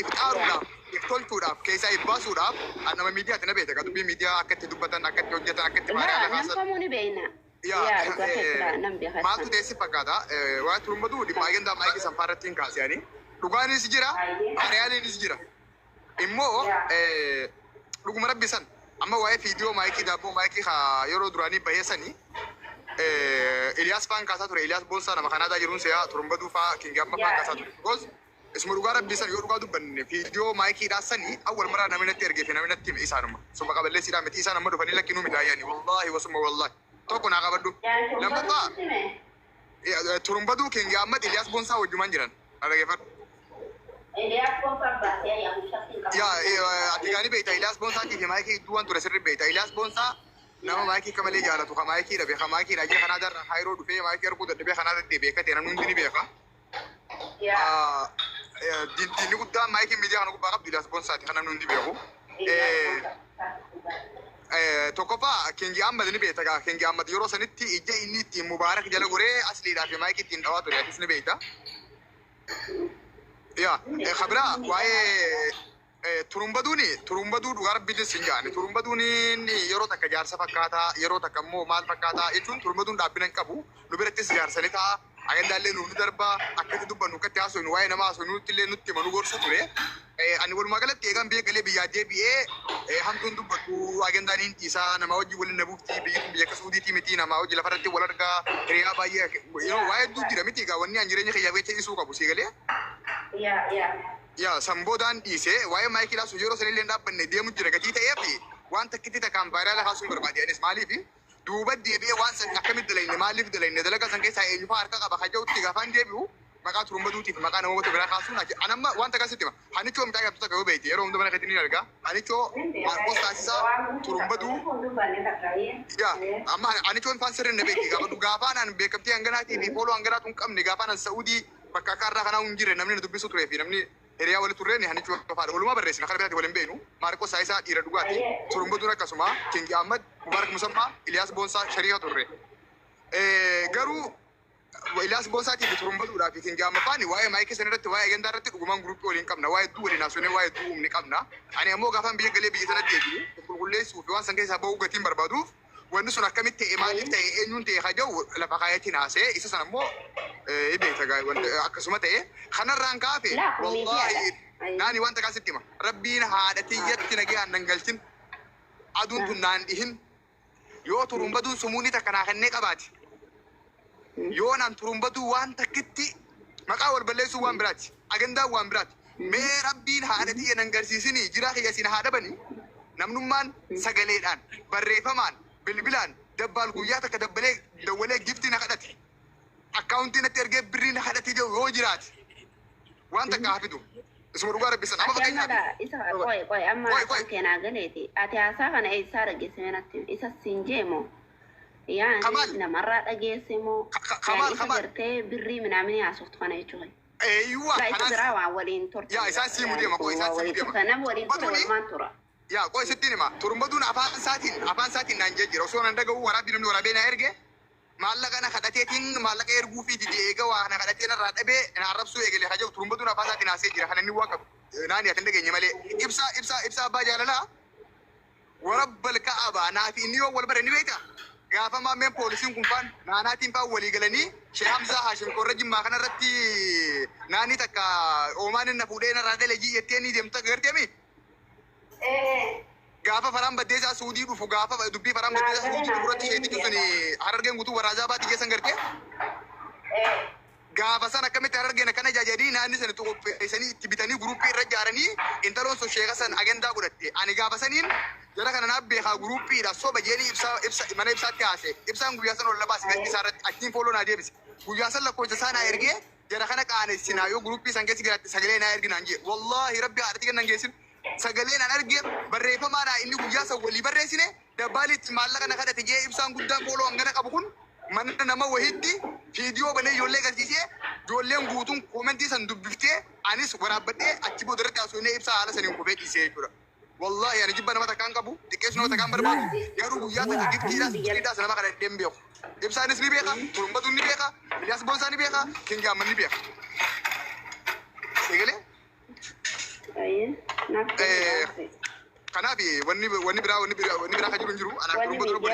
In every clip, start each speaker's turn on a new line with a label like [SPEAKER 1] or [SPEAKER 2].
[SPEAKER 1] ifxaaruudhaaf iftolchuudhaaf keessa ibbaasuudhaaf nama miidiyaatti na beekta dubbii miidiyaa akkatti dubbatan akkatti hojjetan akkatti maariyaa lafaasan.
[SPEAKER 2] Namni kamuu ni beekna.
[SPEAKER 1] Maaltu teessi fakkaata waa turumbatu dhimma agendaa maayikii sanfaarratti hin kaasanii dhugaanis jira maariyaaliinis jira immoo dhuguma rabbisan amma waa'ee fiidiyoo maayikii daabboo maayikii yeroo duraanii baheessanii Eliyaas faan kaasaa ture Eliyaas Boonsaa nama kanaadaa jiruun se'aa turumbaduu faa kingaamma faan kaasaa ture because isuma dhugaa rabbisan yoo dhugaa dubbanne fiidiyoo maayikii dhaasanii awwal maraa namni natti ergee fi namni natti hime isaanuma summa qaballeessiidhaa miti isaan amma dhufanii lakkinuu midhaayyanii wallaahi wasuma wallaahi tokko naa qabadhu lammaffaa turumbaduu kingaamma Eliyaas Boonsaa wajjumaan jiran dhaggeeffadhu. Ati gaanii beekta Eliyaas Boonsaatii fi maayikii duwwan ture sirri beekta Eliyaas Boonsaa nama maayikii kamalee jaalatu ka maayikii dhabe ka maayikii dhagee kanaa darra hayroo dhufee maayikii arguu dadhabee kanaa daddee beekate namni hundi ni beeka. Dinni guddaan maayikii miidiyaa kana gubbaa qabdu Eliyaas Boonsaati kan namni hundi beeku. Tokkoffaa Kingi Ahmad ni beekta gaa Kingi Ahmad yeroo sanitti ija inni ittiin Mubaarak jala goree asliidhaa fi maayikii ittiin dhawaa ture atis ni beekta. Khabira waa'ee turumbaduu dhugaa rabbiitis hin jaane turumbaduun yeroo takka jaarsa fakkaataa yeroo takka immoo maal fakkaataa jechuun turumbaduun dhaabbina hin qabu nu birattis jaarsani ta'a agendaallee nuuf darbaa akkatti dubbannu akkatti haasofnu waa'ee nama haasofnu illee nutti hima nu gorsu ture. Ani walumaa galatti eegan biyya galee biyyaa deebi'ee hamtuun dubbatu agendaan hin dhiisaa nama hojii waliin na buuftii biyya akka Suudiitii miti nama hojii lafarratti wal argaa hiriyaa baay'ee waa'ee hedduu jira miti egaa wanni an jireenya kiyyaa beecha isuu qabu sii galee. Samboodaan dhiisee waa'ee maayikii laasuuf yeroo sanillee dhaabbanne deemu jira gatii ta'eef waan takkitti takkaan vaayiraala haasuu barbaade anis maaliif duuba deebi'ee waan san akkamitti dalayne maaliif dalayne dalagaa san keessaa eenyufaa harka qaba haja'utti gaafaan deebi'u maqaa turumbaduutiif maqaa namoota biraa kaasuun anamma waan akkasitti hima hanichoo mitaa qabdu takka yoo beekte yeroo hunda mana keetti ni argaa hanichoo maarqos taasisaa turumbaduu amma hanichoon faan sirrii na beekti gaafadhu gaafaan an beekamtii hanganaatii fi fooloo hanganaatu hin qabne gaafaan an Sa'uudii bakka akka irraa kanaa hin jirre namni na dubbisu turee fi namni hiriyaa wali turreen hanichoo qofaadha walumaa barreessina kana biraatti waliin beeknu maarqos taayisaa dhiira dhugaati turumbaduun akkasuma Kingi Ahmad Mubaarak Musammaa Eliyaas Boonsaa shariika turre garuu Eliyaas Boonsaatii fi turumbaduudhaa fi Kingi Ahmad faani waa'ee maayikii sana irratti waa'ee agendaa irratti dhugumaan guruppii waliin qabna waa'ee hedduu waliin haasofnee waa'ee hedduu uumni qabna ani ammoo gaafaan biyya galee biyya sanatti deebi'u qulqulleessuu fi waan san keessaa bahuu gatiin barbaaduuf wanni sun akkamitti ta'e maaliif ta'e eenyuun ta'e haja'u lafa kaayatiin haasee isa sana immoo beekta akkasuma ta'e kanarraan kaafe wallaahi naani wanta kaasitti hima rabbiin haadha tiyyatti nagayaan nan galchin aduun tun naan dhihin yoo turumbaduun sumuunii takka naa kennee qabaati yoo naan turumbaduu waan takkitti maqaa wal balleessuu waan biraati agendaan waan biraati mee rabbiin haadha tiyya nan garsiisinii jiraa kiyya siin haadha bani namnummaan sagaleedhaan barreeffamaan bilbilaan dabbaal guyyaa takka dabbalee dawwalee giftii na kadhate akkaawuntii natti ergee birrii na kadhate jiru yoo jiraate waan takka hafidu isuma dhugaa rabbisan amma fakkeenyaaf
[SPEAKER 2] isa qoy amma keenaa galeeti ati haasaa kana eessaa dhageessime natti isa siin jeemo yaani namarraa dhageesse moo yaani gartee birrii minaamini haasoftu kana jechuudha.
[SPEAKER 1] Eeyyuwa
[SPEAKER 2] kanas biraa waan waliin turte
[SPEAKER 1] yaa isaan siimuu deema qoy isaan siimuu deema
[SPEAKER 2] kanam waliin ture walumaan tura.
[SPEAKER 1] Yaa qoy sittiin hima turumbaduun afaan isaatiin naan jira osoo nan dhaga'u waraabbii namni waraabee na erge maallaqa na kadhateetiin maallaqa erguu fi didi eega waa na kadhatee narraa dhabee na arrabsuu eegalee haja'u turumbaduun afaan isaatiin haasee jira kan inni waa qabu naani ati hin dhageenye malee ibsaa abbaa jaalalaa warabbal ka'abaa naa fi inni yoo wal bare ni beekta gaafa maammeen poolisiin kun faan naanaatiin faan walii galanii Shee Hamzaa Haashim Korra Jimmaa kanarratti naani takka oomaan na fuudhee narraa dalagii jettee ni deemta garteemi. Gaafa faraan baddeessaa Suudii dhufu gaafa dubbii faraan baddeessaa Suudii dhufu irratti sheetichi sun Harargeen guutuu waraazaa baati geessan gartee. Gaafa san akkamitti Harargeen akkana jaajadii naanni sana qopheessanii itti bitanii guruppii irra ijaaranii intaloon sun sheeka san agendaa godhatte. Ani gaafa saniin jara kana naaf beekaa guruppiidha soba jedhanii mana ibsaatti haase. Ibsaan guyyaa san ol labaas gadi isaa irratti achiin fooloo naa deebise. Guyyaa san lakkoofsa isaa naa ergee jara kana qaanessinaa yoo guruppii san keessa jiraatti sagalee naa erginaan jee. Wallaahi rabbi haadhati kennan geessin. Sagalee naan argee barreeffamaadhaa inni guyyaa san walii barreessine dabbaalitti maallaqa na kadhate jee ibsaan guddaan fooloo hangana qabu kun mana nama wahitti fiidiyoo banee ijoollee agarsiisee ijoolleen guutuun koomentii san dubbiftee anis waraabbadhee achi booda irratti haasofnee ibsaa haala saniin qubee dhiisee jechuudha. Wallahi ani jibba nama takkaan qabu xiqqeessu nama takkaan barbaadu garuu guyyaa takka giftiidhaas nama kana dhedheen beeku. Ibsaanis ni beeka, turumbatuun ni beeka, Eliyaas Boonsaa ni beeka, Kingi Ahmad ni beeka. Seegalee? Kanafi wanni biraa kan jiru ana kurumba dura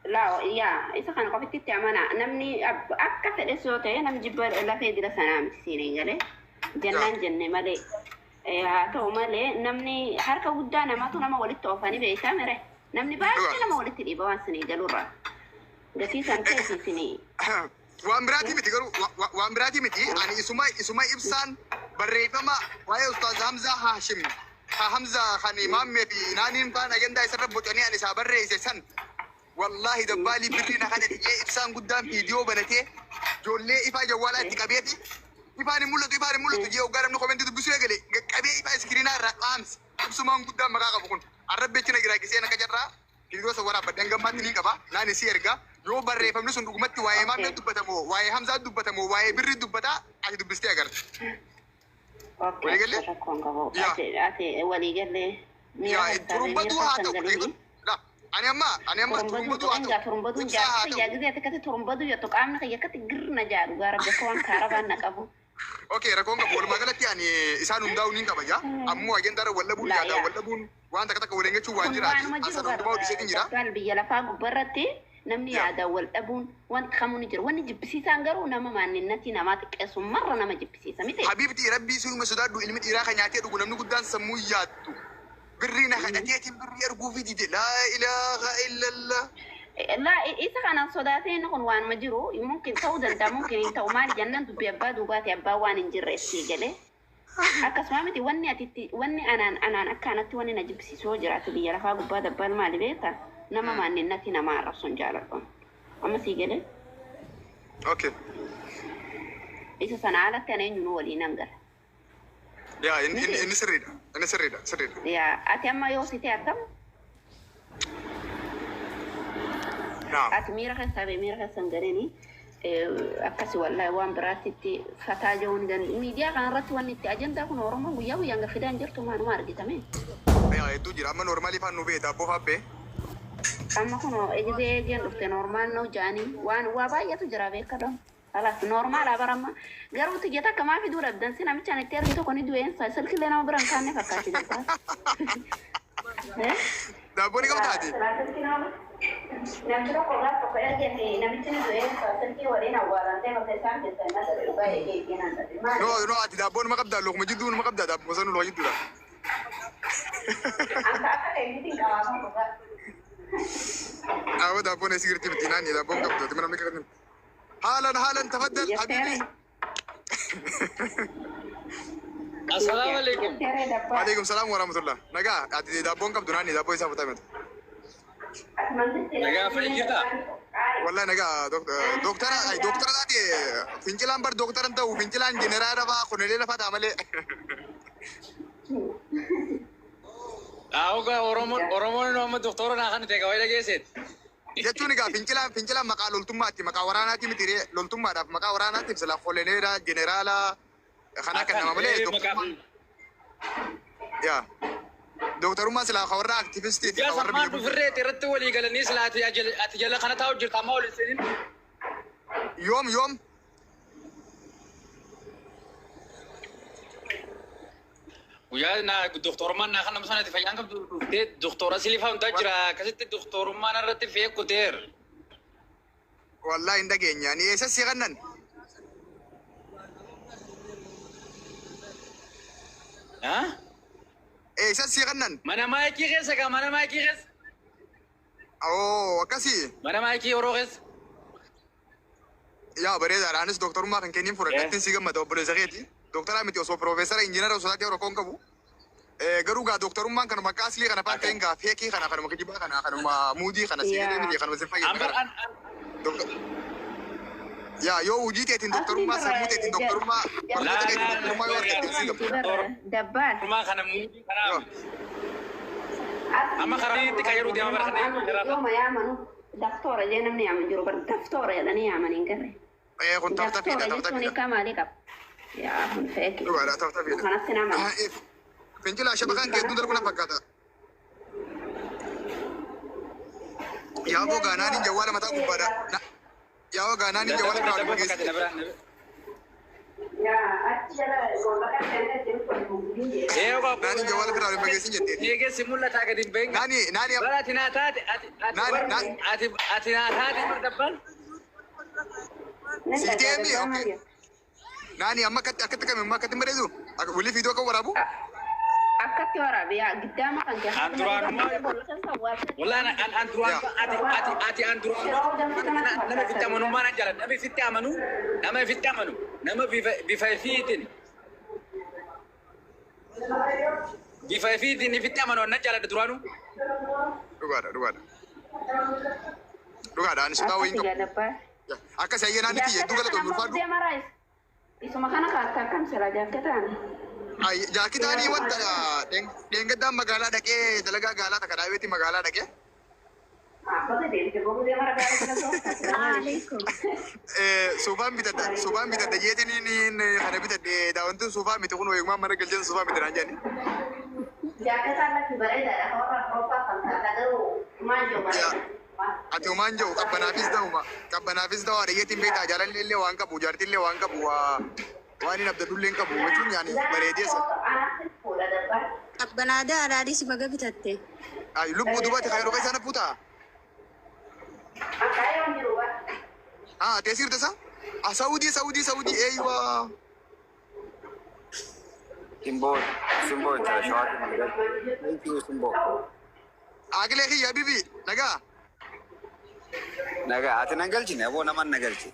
[SPEAKER 2] لا يا إذا كان قفتي تعمنا نمني أكثر إسوته نم جبر لا في دراسة نام تسيني قاله جنان جنة مالي تو مالي نمني حركة ودانا ما تونا ما ولدت توفاني بيتا مره نمني بعد أنا ما ولدت لي بوان سني جلورا قتي سنتين سني
[SPEAKER 1] وامبراتي متي قالوا وامبراتي متي أنا اسمه إبسان بريفما ويا أستاذ حمزة هاشم حمزة خاني مامي في نانين فان أجندا يسرب بطني أنا سابر رئيسان والله دبالي برينا خانة تجي إبسان قدام فيديو بنتي جولي إفا جوالات تكابيتي إفاني مولو تجي وقارم نخومن تدبسوا يقلي كابي إفا سكرينا رقامس إبسمان قدام مقاقا بكون عرب بيتنا جراكي أنا كجرا فيديو سوارا بدن قمات نيكابا ناني سيرغا يو بري فمنو سندوق متي واي مامي دبتمو واي حمزة دبتمو واي بري دبتا أجي دبستي أغر
[SPEAKER 2] ولي قال لي أتي ولي قال لي
[SPEAKER 1] يا ترمبدو هاتو أنا أما ترمبدو هاتو
[SPEAKER 2] ترمبدو جاء يا كذا ترمبدو يا تقام نك يا كذا جرنا جارو جارب جكوان كاربان نكابو
[SPEAKER 1] أوكي ركون كبول ما قالت يعني إنسان نداو نينكا بجا أمو أجن دار ولا بون جادا ولا بون وأنت كذا كولينج شو وانجرا أصلا نداو ديسين جرا
[SPEAKER 2] قال بيجي لفاق برتي نمني هذا والأبون وانت خموني جر واني جبسي سانجرو نما ما ننتي نماتك اسم مرة نما جبسي سميتي
[SPEAKER 1] حبيبتي ربي سوي مسودات دو علمي إيراك نياتي دو نمنو قدان سموياتو برينا خدتي بري أرجو فيديو لا إله إلا الله
[SPEAKER 2] لا إذا كان صداتين نكون وان مجرو ممكن تودا دا ممكن انت ومال جنة بيباد وباتي أبا وان انجر السيجلة أكاس مامتي واني أتتي واني أنا أكانت واني نجبسي سوجرات بي رفاق باد أبا المال بيتا نما ما ننتي نما عرفون جالكم أما سيجلة
[SPEAKER 1] أوكي
[SPEAKER 2] إذا سنعالت أنا ينو ولي ننقر
[SPEAKER 1] يا إن سريدا
[SPEAKER 2] يا أتي أما يوسيتي أتم
[SPEAKER 1] نعم
[SPEAKER 2] أتميرك سنجريني أكاسي والله وان براتي فتاجون جن ميديا كان رتوان نتي أجندا كن ورما وياو يانغ فدان جرتو ما نمار جتامين
[SPEAKER 1] يا يدو جرا ما نورمالي فانو بيتا بو هابي
[SPEAKER 2] أما كنو إجزي جن أفت نورمال نو جاني وان وابا يتو جرا بيكا دون خلاص نورمال أبرما قالوا تجيتا كما في دولة دنسينا ميشان كتير بيتو كوني دوين سايسل كلنا وبران كان نفكاتي جلتا
[SPEAKER 1] دابوني كم تاتي
[SPEAKER 2] نمشي نقولنا فكرة كذي نمشي ندوين سايسل كي ورينا وارانتي نفسان بيسنا تبقى يجينا
[SPEAKER 1] نو أتي دابون ما قبضة لوك مجدون ما قبضة داب مثلا لو يجدوا
[SPEAKER 2] أنت أكيد تيجي
[SPEAKER 1] أو دابون سيجرتي بتناني دابون قبضة تمنا مكان هالا تفضل حبيبي
[SPEAKER 3] السلام عليكم
[SPEAKER 1] وعليكم السلام ورحمة الله نجا أتي دابون قبضة ناني دابون يسافر تامت
[SPEAKER 3] نجا فيجيتا
[SPEAKER 1] والله نجا دكتورة ذاتي فينجلان بر دكتور أنت وفينجلان جنرال رفا كونيلا فات عمله
[SPEAKER 3] أوكا أورمون نوم دكتور ناخن تكاوي لجيسيت
[SPEAKER 1] jechuun egaa fincilaan maqaa loltummaatti maqaa waraanaatti miti loltummaadhaaf maqaa waraanaatti sila koleneera jeneraala kana kennama malee yaa dooktarummaa silaa warra aktivistiiti
[SPEAKER 3] yaa sammaan dhufirreeti irratti walii galanii silaa ati jala kana taa'u jirta amma waliin seeniin
[SPEAKER 1] yoom
[SPEAKER 3] guyyaa na doktorummaan naa kan nama sanatti fayyaan qabdu dhuftee doktora silifaa hundaa jira akkasitti doktorummaan irratti feekuteer.
[SPEAKER 1] Wallahi hin dhageenya ni eessa si kannan. Eessa si kannan.
[SPEAKER 3] Mana maayikii keessa kaa mana maayikii keessa.
[SPEAKER 1] Akkasii.
[SPEAKER 3] Mana maayikii yeroo keessa.
[SPEAKER 1] Yaa bareedaadha anis doktorummaa kan kenniin fudhadhattiin si gammada obboleessa keeti. Doktora miti osoo piroofeesara injiinara osoo taatee Orokoon qabu. Garuu gaa doktorummaan kan maqaa aslii kana faan ta'een gaa feekii kana kanuma kijibaa kana kanuma muudii kana siilee miti kanuma si fayyadu. Yaa yoo hojii teetiin doktorummaa sammuu teetiin doktorummaa barnoota teetiin doktorummaa yoo argatte si gammada.
[SPEAKER 2] Dabbaan.
[SPEAKER 3] Doktorummaa kana muudii kana. Amma karaatti kan yeroo deema bara kana.
[SPEAKER 2] Yooma yaamanu daktoora jee namni yaaman jiru bara daktoora jedhanii yaaman hin garre.
[SPEAKER 1] Kun
[SPEAKER 2] Daktoora jechuun hiikaa maalii qaba? Yaa kun feeki.
[SPEAKER 1] Dhugaadhaa ta'uu ta'a.
[SPEAKER 2] Kanatti nama.
[SPEAKER 1] Fincila shabakaan keedduu darbu na fakkaata. Yaaboo gaanaan jawwaala mataa gubbaadha. Yaaboo gaanaan jawwaala biraa waliin geessu. Nani jawala fira wal magesi jette.
[SPEAKER 3] Nige simulla taga din beng.
[SPEAKER 1] Nani
[SPEAKER 3] Barati na taate ati na taate dabbal.
[SPEAKER 1] Sitemi okay. Nani amma akkatta kam amma akkatta mareedu. Wali video ka warabu.
[SPEAKER 2] Akkatti waraabe yaa giddaama kan kee.
[SPEAKER 3] Wallahi anturan ati anturan. Nama fitta manu mana jalan. Nama fitta manu. Nama bifaifitin. Bifaifitin fitta manu na jalan duranu. Dugaada anis bawo inga. Akka sayyana niti yeddu gala to murfadu.
[SPEAKER 2] Isuma kana ka kan sira jakketaan.
[SPEAKER 1] Ay jakitaani wanta dengadda magala dhaqee dalagaa gaalaa takka daawwiti magaalaa dhaqee. Soofaan bitadda jeetiin kana bitadde daawwantuun soofaa miti kun eegumaan mana galcheen soofaa miti naan jedhani. Ati homaan jiru qabbanaafis ta'u adayyeetiin beektaa jaalalli illee waan qabu jaartii illee waan qabu waan hin abdadullee hin qabu jechuun yaani bareedeessa.
[SPEAKER 4] Qabbanaadhaa araadis baga bitatte.
[SPEAKER 1] Lubbuu dubaati kan yeroo isaan fuutaa. Teessirta isaa? Saudi eeywa.
[SPEAKER 5] Simboo Simboo.
[SPEAKER 1] Agilee kiyya bibi nagaa.
[SPEAKER 5] Nagaa ati nagalchine aboo naman nagalchi.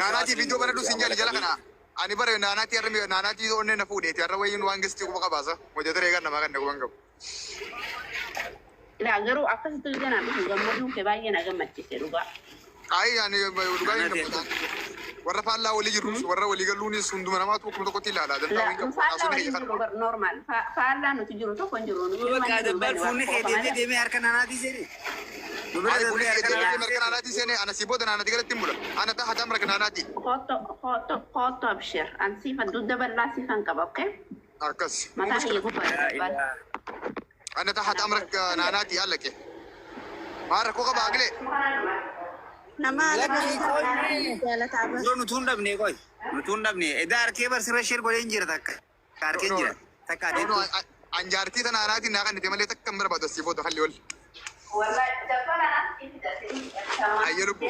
[SPEAKER 1] Naanaati viidiyoo bara dhusin jala jala kana. Ani bara naanaati onnee na fuudheeti har'a wayyiin waan gistii quba qabaasa. Hojjetaree kan namaa kan quban qabu.
[SPEAKER 2] Garuu akkasitti hojjetan gammaduun kee baay'ee na gammachiise dhugaa.
[SPEAKER 1] Ayi ani dhugaa hin gammadu. Warra faallaa walii jirus warra walii galuunis hunduma namaatu akkuma tokkotti ilaala.
[SPEAKER 2] Normaal faallaa nuti jiru tokko hin jiru.
[SPEAKER 5] Bakka dabbal fuunni keetii deemee harka naanaati seeni.
[SPEAKER 1] Ani fuunni keetii deemee harka naanaati seeni ana si booda naanaati galatti hin bula. Ana ta'a hatam harka naanaati.
[SPEAKER 2] Kooto abshir an siifan dugda bal'aa siifan qaba okkee.
[SPEAKER 1] Akkas.
[SPEAKER 2] Mataa kiyya gubbaa dabbal.
[SPEAKER 1] Ana ta'a hatam harka naanaati allaqe. Maal rakkoo qaba agilee.
[SPEAKER 4] Nama jaalataa bara.
[SPEAKER 5] Nutuun dhabne edaa harkee barsira ishee godheen jira takka. Harkeen jira takka adeemtu.
[SPEAKER 1] Anjaartii tana naanaati naa kan malee takka hin barbaadu asii booda halli wal. Ayya lubbu.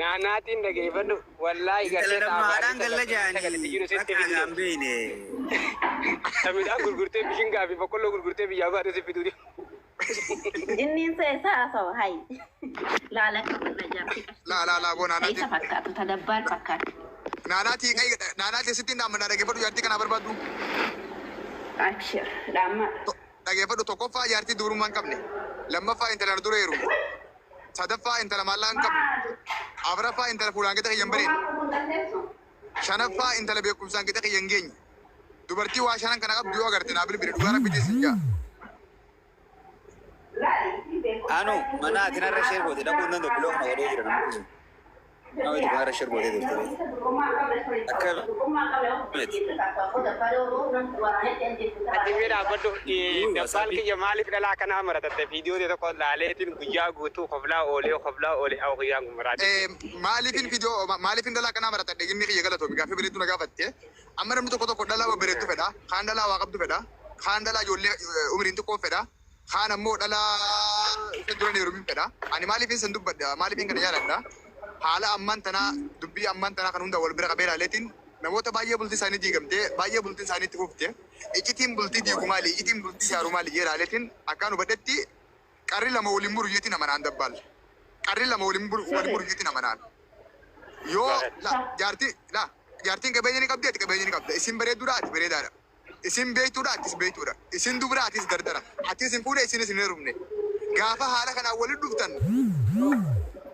[SPEAKER 6] Naanaatiin dhageeffadhu. Wallaahi gallee
[SPEAKER 5] haadhaan galla jaanii bakka gaan beeyne.
[SPEAKER 6] Midhaan gurgurtee bishingaa fi boqqolloo gurgurtee biyyaa baaduu si fiduu.
[SPEAKER 2] Inni isaa asoo hayi. Laala kana jaartii.
[SPEAKER 1] Laa boo naanaati.
[SPEAKER 2] Isa fakkaatu tadabbaan fakkaatu.
[SPEAKER 1] Naanaati sittiin dhaammanaa dhageeffadhu jaartii kanaa barbaaddu.
[SPEAKER 2] Abshir dhaamma.
[SPEAKER 1] Dhageeffadhu tokkoffaa jaartii dubrummaa hin qabne. Lammaffaa intala dura heerumu. Sadaffaa intala maallaa hin qabne. Afuraffaa intala fuudhaan qixa kiyyan bareen. Shanaffaa intala beekumsaan qixa kiyyan geenye. Dubartii waa shanan kana qabdu yoo agarte naa bilbile dhugaa rabbi sin jaa.
[SPEAKER 5] Anu mana ati narra ishee goote dhabuun nan tokko lookna godhee jira namni. Nama itti kanarra ishee gootee turte. Akka
[SPEAKER 6] Addimee dhaabbadhu dabbaan kiyya maaliif dhalaa kanaa maratatte viidiyoo tokko laaleetiin guyyaa guutuu qoflaa oolee guyyaan gumaraati.
[SPEAKER 1] Maaliifin dhalaa kanaa maratatte inni kiyya galatoomi gaaffii bineetu na gaafatte. Amma namni tokko dhalaa bareeddu fedha. Kaan dhalaa waa qabdu fedha. Kaan dhalaa ijoollee umriin xiqqoo fedha. Kaan ammoo dhalaa isa duran heerumin fedha. Ani maaliifin san dubbadha maaliifin kana jaaladha. Haala ammaan tanaa dubbii ammaan tanaa kan hunda wal bira qabee ilaaleetiin namoota baay'ee bultii isaanii diigamtee baay'ee bultii isaanii itti fufte iccitiin bultii diigu maali iccitiin bultii yaaru maali jee ilaaleetiin akkaan hubadhetti qarri lama waliin muru jetti nama naan dabbaal. Qarri lama waliin muru jetti nama naan. Yoo jaartiin qabeenya ni qabdi ati qabeenya ni qabda. Isin bareedduudha ati bareedaadha. Isin beektuudha atis beektuudha. Isin dubra atis dardara. Atis hin fuudhe isin hin heerumne. Gaafa haala kanaan waliin dhuftan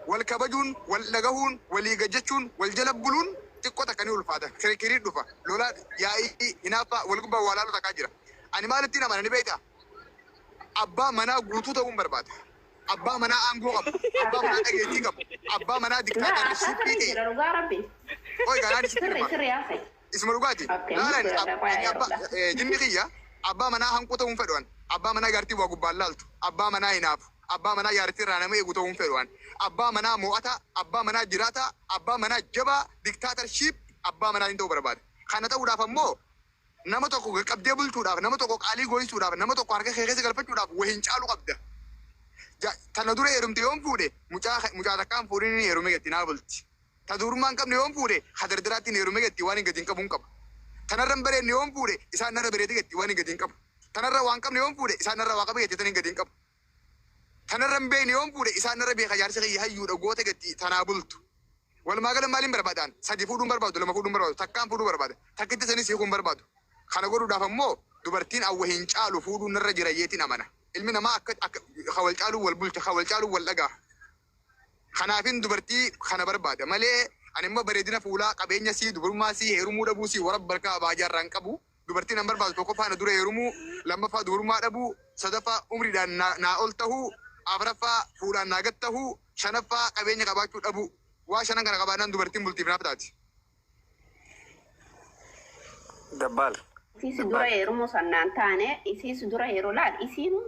[SPEAKER 1] wal kabajuun, wal dhagahuun, walii gajjachuun, wal jala buluun xiqqoo takka ni ulfaata. Kirkirii dhufa. Lolaa yaa'ii hinaaffaa wal gubbaa waa laaluu takkaa jira. Ani maalitti nama ni beektaa? Abbaa manaa guutuu ta'uun barbaada. Abbaa manaa aangoo qabu. Abbaa manaa dhageettii qabu. Abbaa manaa diktaataa shippii ta'e. Oyi gaanaan isitti dhuma. Isuma dhugaati. Laalaan jinni kiyya abbaa manaa hanquu ta'uun fedhuwan. Abbaa manaa jaartii waa gubbaan laaltu. Abbaa manaa hinaafu. Abbaa manaa jaartii irraa nama eegu ta'uun fedhuwan. Abbaa manaa mo'ataa, abbaa manaa jiraataa, abbaa manaa jabaa, diktaatarship abbaa manaa hin ta'u barbaada. Kana ta'uudhaaf ammoo nama tokko qabdee bulchuudhaaf, nama tokko qaalii gooyisuudhaaf, nama tokko harka kee keessa galfachuudhaaf wahiin caalu qabda. Tana dura heerumte yoon fuudhe mucaa takkaan fuudhin heerume gatti naa bulti. Ta durummaan qabne yoon fuudhe hadardiraatti heerume gatti waan hin gadiin qabuun qaba. Tanarra hin bareedne yoon fuudhe isaan narra bareede gatti waan hin gadiin qabu. Tanarra waan qabne yoon fuudhe isaan narra waa qabe gatti tan hin gadiin qabu. Tanarra hin beekne yoon fuudhe isaan narra beeka jaarsa kiyya hayyuudha goota gatti tanaa bultu. Walumaa gala maaliin barbaadan? Sadi fuudhuun barbaadu, lama fuudhuun barbaadu, takkaan fuudhuu barbaada. Takkitti sanis hiikuun barbaadu. Kana godhuudhaaf ammoo dubartiin awwa hin caalu fuudhuun narra jira yeetiin amana. Ilmi namaa akka hawal caaluu wal bulcha, hawal caaluu wal dhagaa. Kanaafin dubartii kana barbaada malee ani immoo bareedina fuulaa qabeenya sii dubrummaa sii heerumuu dhabuu sii warra barkaa baajaarraan qabu. Dubartiin an barbaadu tokkoffaa na dura heerumuu, lammaffaa dubrummaa dhabuu, sadaffaa umriidhaan naa ol tahuu, afuraffaa fuulaan naa gad tahuu, shanaffaa qabeenya qabaachuu dhabuu. Waa shanan kana qabaannaan dubartiin bultiif naaf taati.
[SPEAKER 5] Dabbal.
[SPEAKER 2] Isiis dura heerumuu sannaan taane isiis dura heeruu laal isiinu